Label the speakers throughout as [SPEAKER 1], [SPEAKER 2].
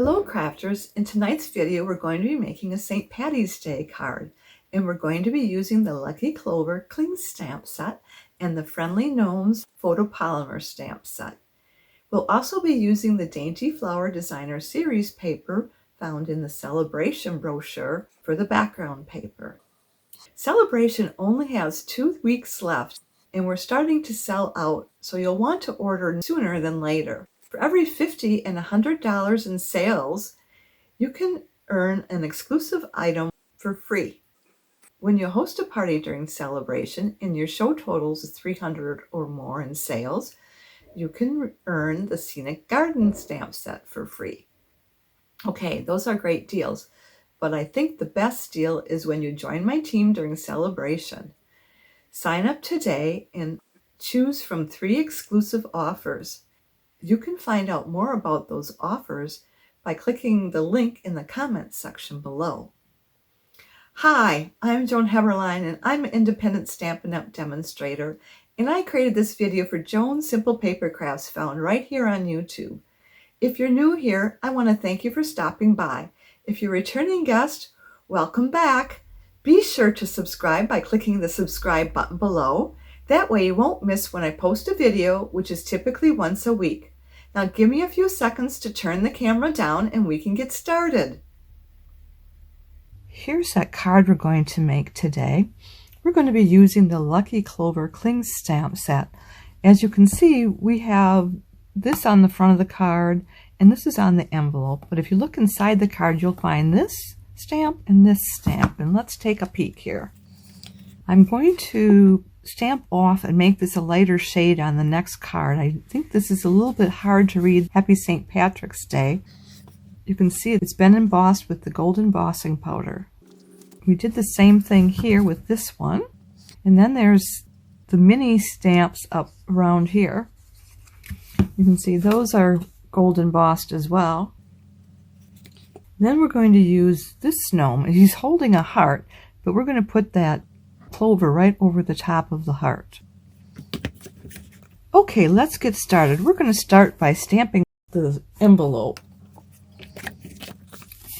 [SPEAKER 1] Hello crafters, in tonight's video we're going to be making a St. Patty's Day card, and we're going to be using the Lucky Clover Cling Stamp Set and the Friendly Gnomes Photopolymer Stamp Set. We'll also be using the Dainty Flower Designer Series paper found in the SALE-A-Bration Brochure for the background paper. SALE-A-Bration only has 2 weeks left, and we're starting to sell out, so you'll want to order sooner than later. For every $50 and $100 in sales, you can earn an exclusive item for free. When you host a party during SALE-A-Bration and your show totals is 300 or more in sales, you can earn the Scenic Garden stamp set for free. Okay, those are great deals, but I think the best deal is when you join my team during SALE-A-Bration. Sign up today and choose from 3 exclusive offers. You can find out more about those offers by clicking the link in the comments section below. Hi, I'm Joan and I'm an independent Stampin' Up! Demonstrator, and I created this video for Joan's Simple Papercrafts found right here on YouTube. If you're new here, I want to thank you for stopping by. If you're a returning guest, welcome back. Be sure to subscribe by clicking the subscribe button below. That way you won't miss when I post a video, which is typically once a week. Now give me a few seconds to turn the camera down and we can get started. Here's that card we're going to make today. We're going to be using the Lucky Clover Cling Stamp Set. As you can see, we have this on the front of the card and this is on the envelope. But if you look inside the card, you'll find this stamp and this stamp. And let's take a peek here. I'm going to stamp off and make this a lighter shade on the next card. I think this is a little bit hard to read. Happy St. Patrick's Day. You can see it's been embossed with the gold embossing powder. We did the same thing here with this one. And then there's the mini stamps up around here. You can see those are gold embossed as well. Then we're going to use this gnome. He's holding a heart, but we're going to put that clover right over the top of the heart. Okay, let's get started. We're going to start by stamping the envelope.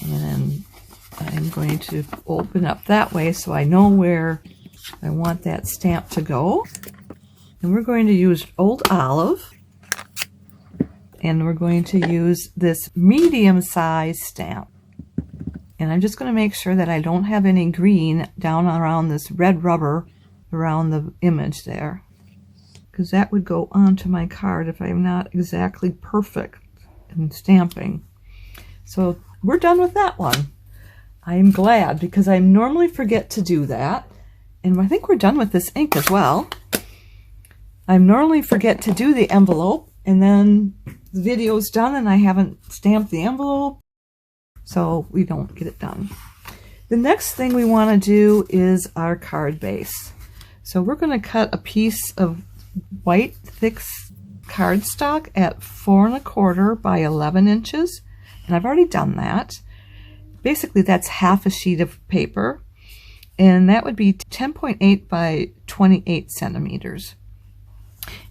[SPEAKER 1] And I'm going to open up that way so I know where I want that stamp to go. And we're going to use Old Olive. And we're going to use this medium-sized stamp. And I'm just going to make sure that I don't have any green down around this red rubber around the image there, because that would go onto my card if I'm not exactly perfect in stamping. So we're done with that one. I'm glad, because I normally forget to do that. And I think we're done with this ink as well. I normally forget to do the envelope, and then the video's done and I haven't stamped the envelope, so we don't get it done. The next thing we want to do is our card base. So we're going to cut a piece of white thick cardstock at 4 1/4 by 11 inches, and I've already done that. Basically that's half a sheet of paper, and that would be 10.8 by 28 centimeters.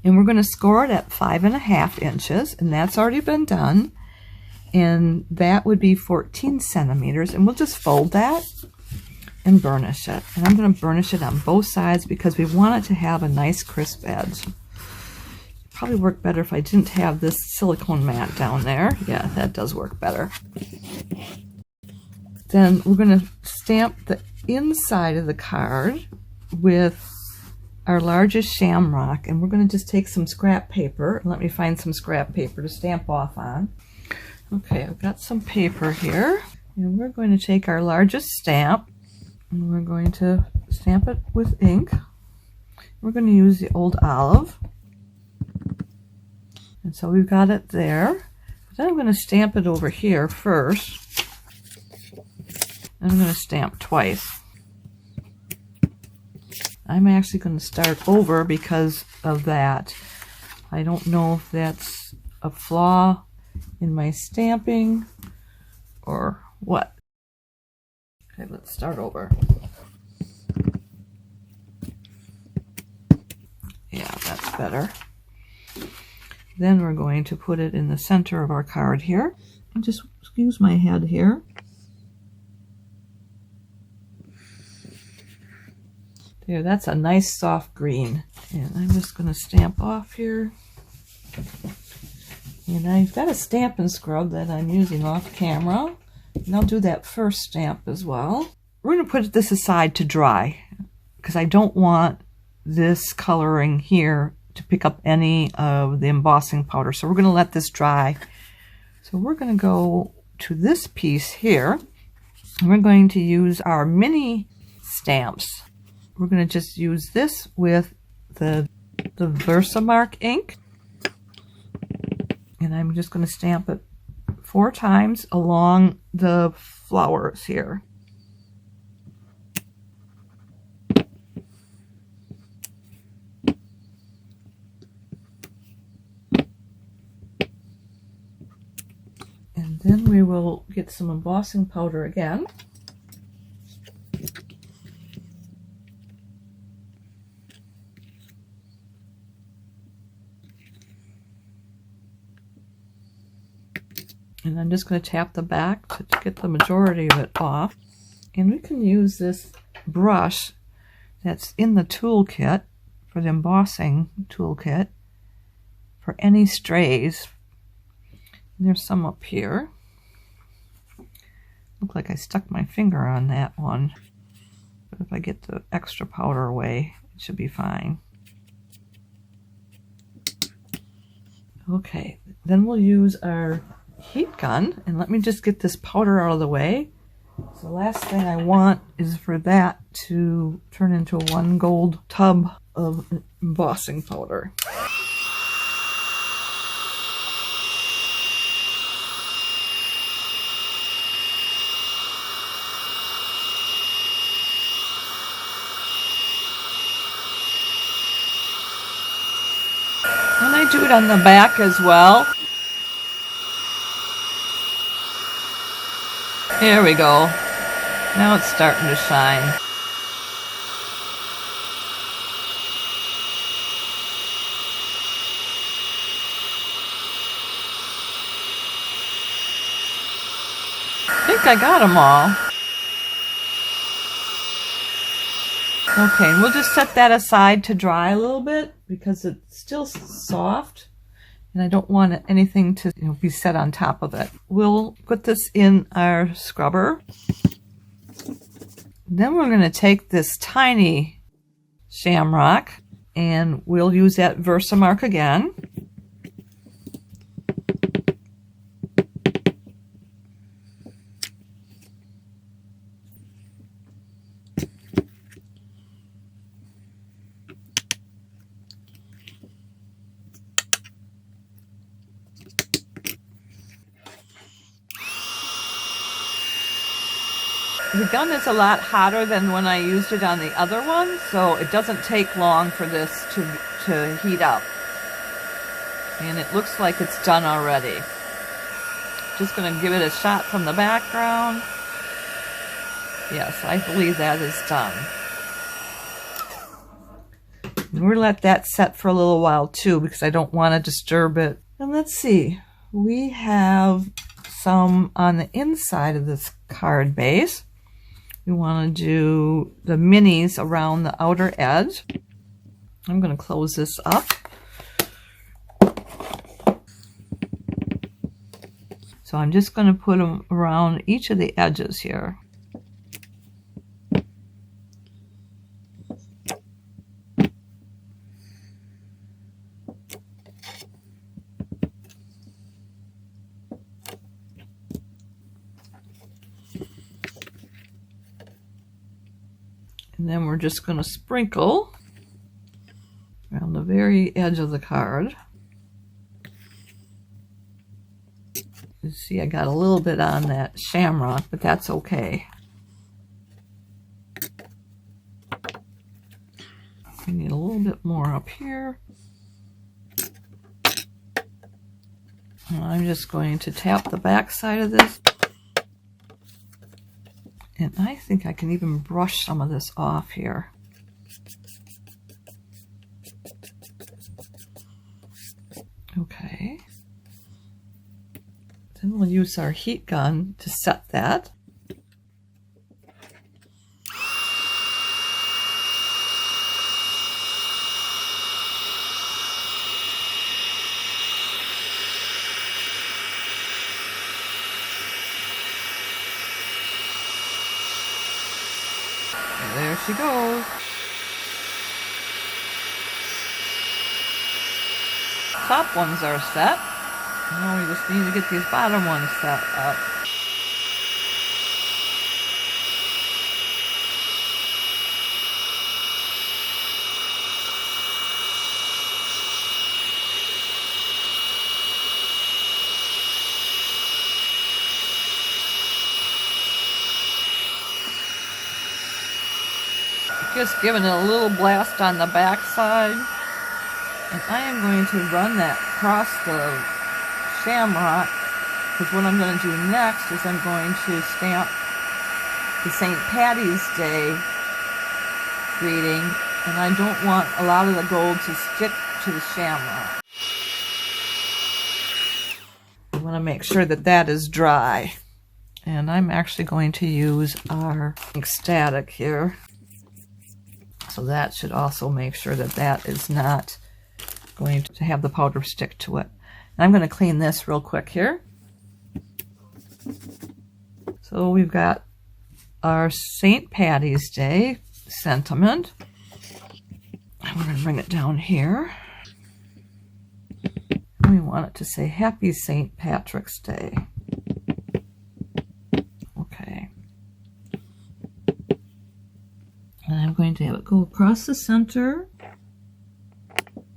[SPEAKER 1] And we're going to score it at 5 1/2 inches, and that's already been done. And that would be 14 centimeters. And we'll just fold that and burnish it. And I'm going to burnish it on both sides because we want it to have a nice crisp edge. It'd probably work better if I didn't have this silicone mat down there. Yeah, that does work better. Then we're going to stamp the inside of the card with our largest shamrock, and we're going to just take some scrap paper. Let me find some scrap paper to stamp off on. Okay, I've got some paper here, and we're going to take our largest stamp and we're going to stamp it with ink. We're going to use the Old Olive, and so we've got it there. Then I'm going to stamp it over here first, and I'm going to stamp twice. I'm actually going to start over because of that. I don't know if that's a flaw in my stamping or what. Okay, let's start over. Yeah, that's better. Then we're going to put it in the center of our card here. I'm just excuse my head here. There, that's a nice soft green. And I'm just going to stamp off here. And I've got a Stampin' scrub that I'm using off camera. And I'll do that first stamp as well. We're going to put this aside to dry because I don't want this coloring here to pick up any of the embossing powder. So we're going to let this dry. So we're going to go to this piece here. And we're going to use our mini stamps. We're going to just use this with the Versamark ink. And I'm just going to stamp it 4 times along the flowers here. And then we will get some embossing powder again. And I'm just going to tap the back to get the majority of it off. And we can use this brush that's in the toolkit, for the embossing toolkit, for any strays. And there's some up here. Look like I stuck my finger on that one. But if I get the extra powder away, it should be fine. Okay, then we'll use our heat gun, and let me just get this powder out of the way. So the last thing I want is for that to turn into a 1 gold tub of embossing powder. And I do it on the back as well. There we go. Now it's starting to shine. I think I got them all. Okay, and we'll just set that aside to dry a little bit because it's still soft. And I don't want anything to be set on top of it. We'll put this in our scrubber. Then we're going to take this tiny shamrock and we'll use that Versamark again. The gun is a lot hotter than when I used it on the other one, so it doesn't take long for this to heat up. And it looks like it's done already. Just going to give it a shot from the background. Yes, I believe that is done. And we're going to let that set for a little while too, because I don't want to disturb it. And let's see, we have some on the inside of this card base. We want to do the minis around the outer edge. I'm going to close this up. So I'm just going to put them around each of the edges here. And then we're just going to sprinkle around the very edge of the card. You see I got a little bit on that shamrock, but that's okay. We need a little bit more up here. And I'm just going to tap the back side of this. And I think I can even brush some of this off here. Okay. Then And we'll use our heat gun to set that. And there she goes. Top ones are set. Now we just need to get these bottom ones set up. Just giving it a little blast on the back side. And I am going to run that across the shamrock, because what I'm going to do next is I'm going to stamp the St. Patty's Day greeting, and I don't want a lot of the gold to stick to the shamrock. I want to make sure that that is dry. And I'm actually going to use our Ecstatic here. So that should also make sure that that is not going to have the powder stick to it. And I'm going to clean this real quick here. So we've got our St. Patty's Day sentiment. And we're going to bring it down here. And we want it to say Happy St. Patrick's Day. Okay. And I'm going to have it go across the center.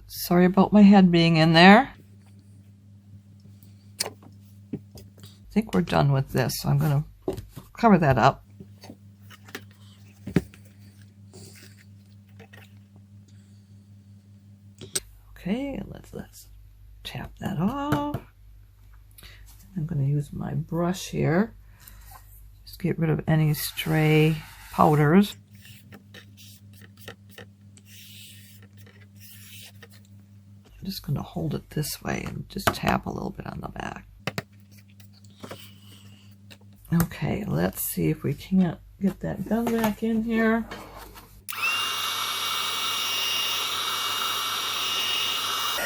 [SPEAKER 1] Sorry about my head being in there. I think we're done with this, so I'm going to cover that up. Okay, let's tap that off. I'm going to use my brush here. Just get rid of any stray powders. I'm just going to hold it this way and just tap a little bit on the back. Okay, let's see if we can't get that gun back in here.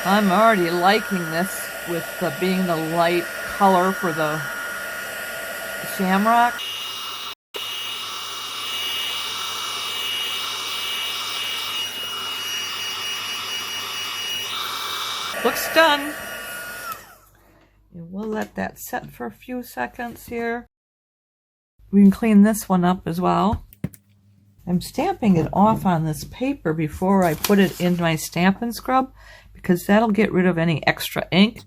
[SPEAKER 1] I'm already liking this with being the light color for the shamrock. Looks done. And we'll let that set for a few seconds here. We can clean this one up as well. I'm stamping it off on this paper before I put it in my Stampin' scrub, because that'll get rid of any extra ink.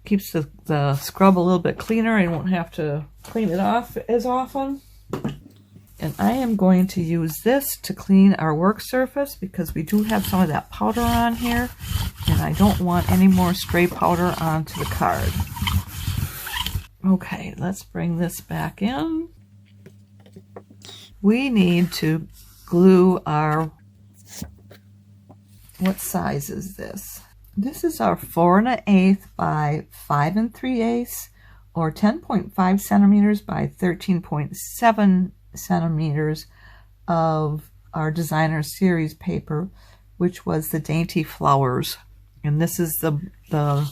[SPEAKER 1] Keeps the scrub a little bit cleaner. I won't have to clean it off as often. And I am going to use this to clean our work surface, because we do have some of that powder on here, and I don't want any more stray powder onto the card. Okay, let's bring this back in. We need to glue our, what size is this? This is our 4 1/8 by 5 3/8, or 10.5 centimeters by 13.7 centimeters of our designer series paper, which was the Dainty Flowers. And this is the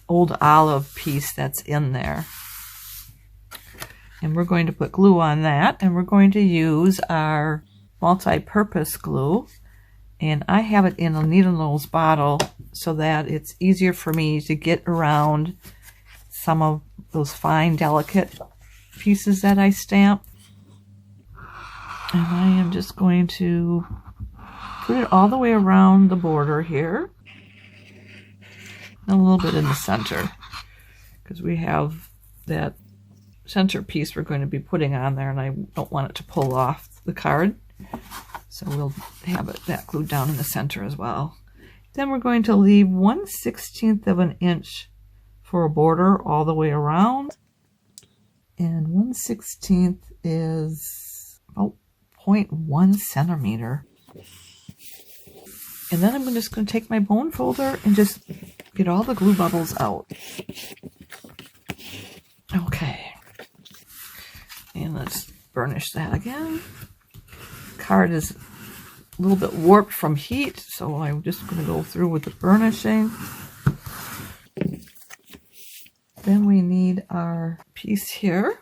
[SPEAKER 1] old olive piece that's in there. And we're going to put glue on that, and we're going to use our multi-purpose glue. And I have it in a needle nose bottle so that it's easier for me to get around some of those fine, delicate pieces that I stamp. And I am just going to put it all the way around the border here. And a little bit in the center, because we have that center piece we're going to be putting on there, and I don't want it to pull off the card. So we'll have that glued down in the center as well. Then we're going to leave 1/16 of an inch for a border all the way around. And 1/16 is about 0.1 centimeter. And then I'm just going to take my bone folder and just get all the glue bubbles out. Okay. And let's burnish that again. Card is a little bit warped from heat, so I'm just going to go through with the burnishing. Then we need our piece here,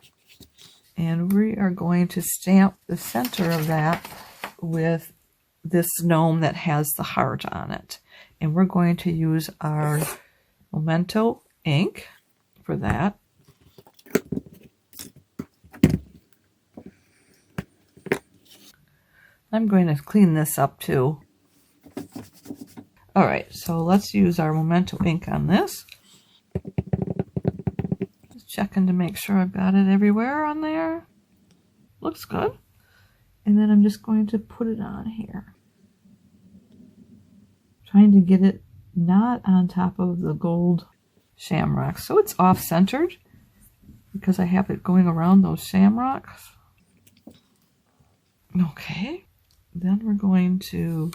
[SPEAKER 1] and we are going to stamp the center of that with this gnome that has the heart on it. And we're going to use our Memento ink for that. I'm going to clean this up too. Alright, so let's use our Memento ink on this. Just checking to make sure I've got it everywhere on there. Looks good. And then I'm just going to put it on here. Trying to get it not on top of the gold shamrocks. So it's off-centered because I have it going around those shamrocks. Okay. Then we're going to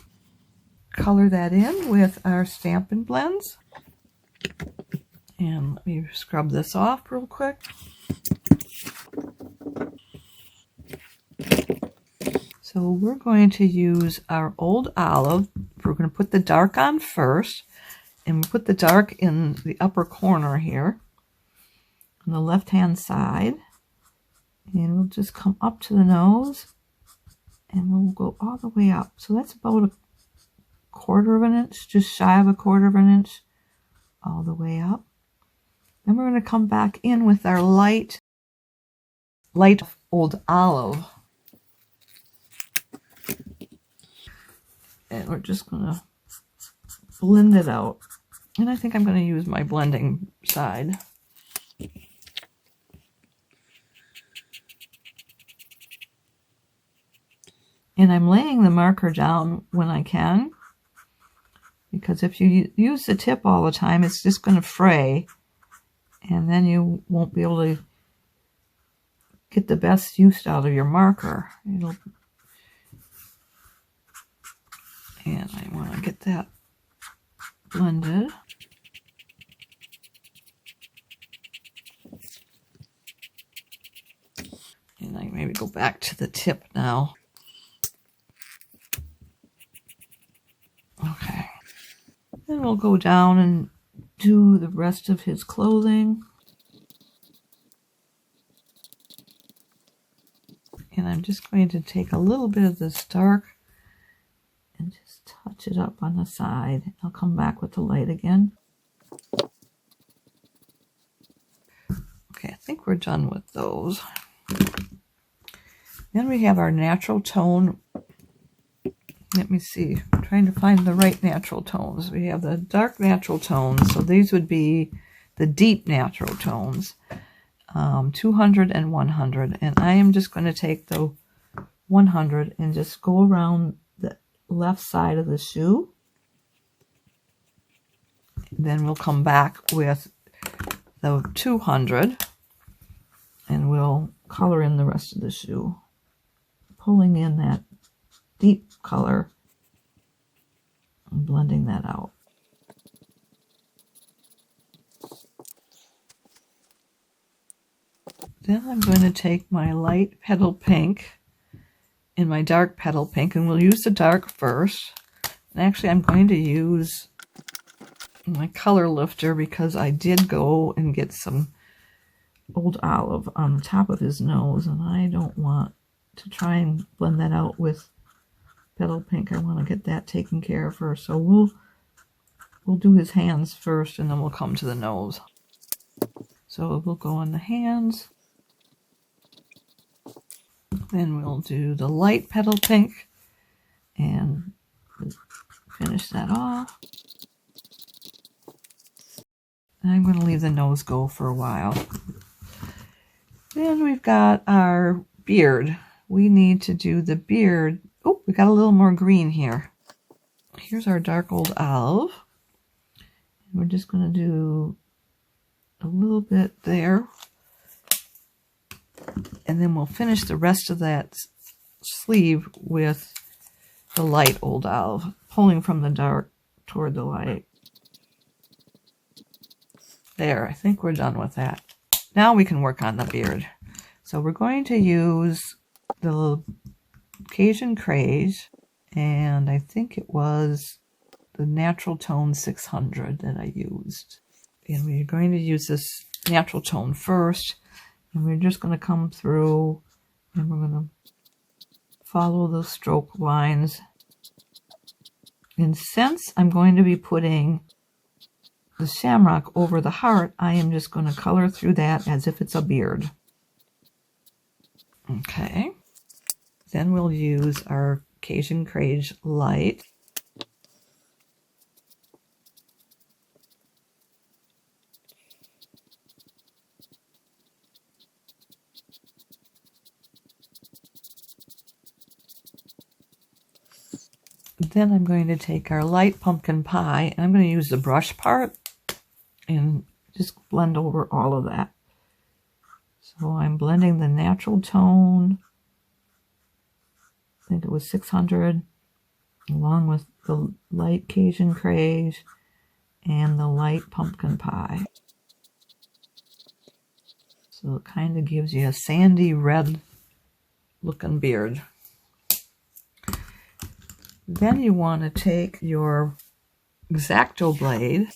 [SPEAKER 1] color that in with our Stampin' blends. And let me scrub this off real quick. So we're going to use our old olive. We're going to put the dark on first. And we put the dark in the upper corner here on the left-hand side. And we'll just come up to the nose. And we'll go all the way up. So that's about 1/4 of an inch, just shy of 1/4 of an inch, all the way up. Then we're going to come back in with our light old olive. And we're just going to blend it out. And I think I'm going to use my blending side. And I'm laying the marker down when I can, because if you use the tip all the time, it's just going to fray, and then you won't be able to get the best use out of your marker. And I want to get that blended. And I maybe go back to the tip now. Okay. Then we'll go down and do the rest of his clothing. And I'm just going to take a little bit of this dark and just touch it up on the side. I'll come back with the light again. Okay, I think we're done with those. Then we have our natural tone. Let me see. I'm trying to find the right natural tones. We have the dark natural tones. So these would be the deep natural tones. 200 and 100. And I am just going to take the 100 and just go around the left side of the shoe. Then we'll come back with the 200 and we'll color in the rest of the shoe, pulling in that deep color and blending that out. Then I'm going to take my light petal pink and my dark petal pink, and we'll use the dark first. And actually I'm going to use my color lifter because I did go and get some old olive on the top of his nose, and I don't want to try and blend that out with petal pink. I want to get that taken care of first. So we'll do his hands first, and then we'll come to the nose. So we'll go on the hands. Then we'll do the light petal pink and finish that off. And I'm going to leave the nose go for a while. Then we've got our beard. We need to do the beard. Oh, we got a little more green here. Here's our dark old olive. We're just going to do a little bit there. And then we'll finish the rest of that sleeve with the light old olive, pulling from the dark toward the light. There, I think we're done with that. Now we can work on the beard. So we're going to use the Cajun Craze, and I think it was the Natural Tone 600 that I used. And we're going to use this natural tone first, and we're just going to come through and we're going to follow the stroke lines. And since I'm going to be putting the shamrock over the heart, I am just going to color through that as if it's a beard. Okay. Then we'll use our Cajun Craze light. Then I'm going to take our light pumpkin pie, and I'm going to use the brush part and just blend over all of that. So I'm blending the natural tone, I think it was 600, along with the light Cajun Craze and the light pumpkin pie. So it kind of gives you a sandy red looking beard. Then you want to take your X-Acto blade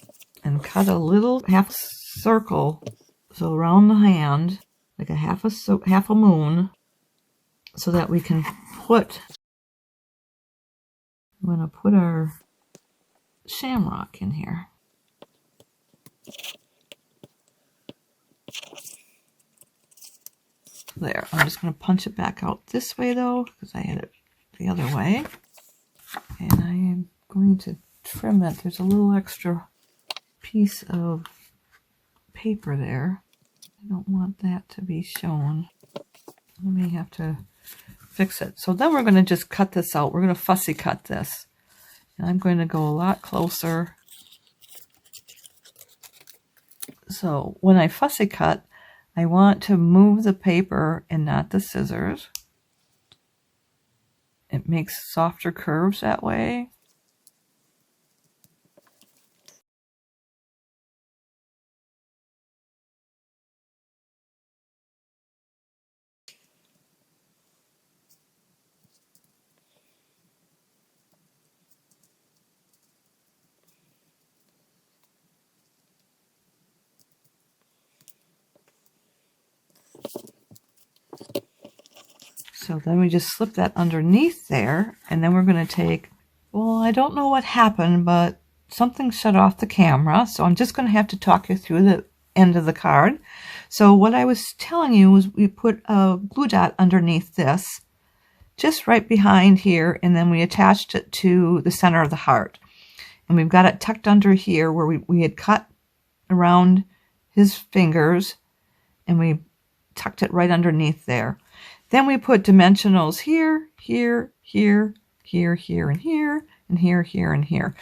[SPEAKER 1] and cut a little half circle, so around the hand, like a half a moon, so that we can put, I'm going to put our shamrock in here. There, I'm just going to punch it back out this way though, because I had it the other way. And I am going to trim it. There's a little extra piece of paper there. I don't want that to be shown. I may have to fix it. So then we're going to just cut this out. We're going to fussy cut this. And I'm going to go a lot closer. So when I fussy cut, I want to move the paper and not the scissors. It makes softer curves that way. So then we just slip that underneath there, and then we're going to take, well, I don't know what happened, but something shut off the camera, so I'm just going to have to talk you through the end of the card. So what I was telling you was we put a glue dot underneath this, just right behind here, and then we attached it to the center of the heart. And we've got it tucked under here where we had cut around his fingers, and we tucked it right underneath there. Then we put dimensionals here, here, here, here, here, and here, and here, here, and here.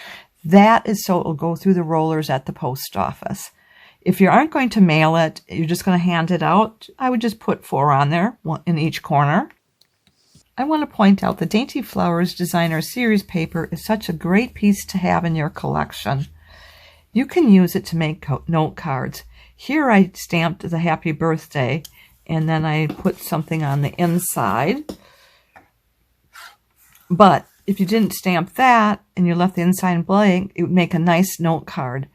[SPEAKER 1] That is so it will go through the rollers at the post office. If you aren't going to mail it, you're just going to hand it out, I would just put 4 on there, 1 in each corner. I want to point out the Dainty Flowers Designer Series paper is such a great piece to have in your collection. You can use it to make note cards. Here I stamped the happy birthday, and then I put something on the inside. But if you didn't stamp that and you left the inside blank, it would make a nice note card.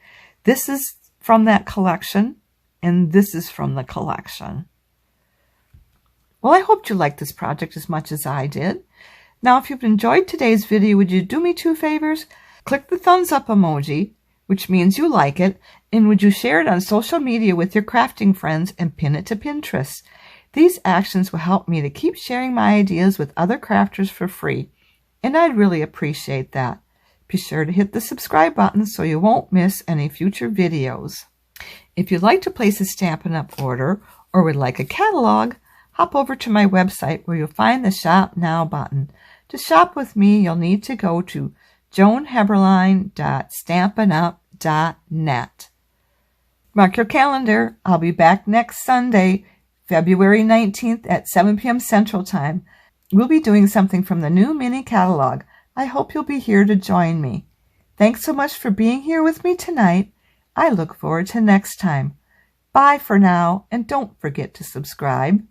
[SPEAKER 1] This is from that collection, and this is from the collection. Well, I hope you liked this project as much as I did. Now, if you've enjoyed today's video, would you do me 2 favors? Click the thumbs up emoji, which means you like it, and would you share it on social media with your crafting friends and pin it to Pinterest? These actions will help me to keep sharing my ideas with other crafters for free, and I'd really appreciate that. Be sure to hit the subscribe button so you won't miss any future videos. If you'd like to place a Stampin' Up! Order or would like a catalog, hop over to my website where you'll find the Shop Now button. To shop with me, you'll need to go to joanheberlein.stampinup.net. Mark your calendar. I'll be back next Sunday, February 19th at 7 p.m. Central Time. We'll be doing something from the new mini catalog. I hope you'll be here to join me. Thanks so much for being here with me tonight. I look forward to next time. Bye for now, and don't forget to subscribe.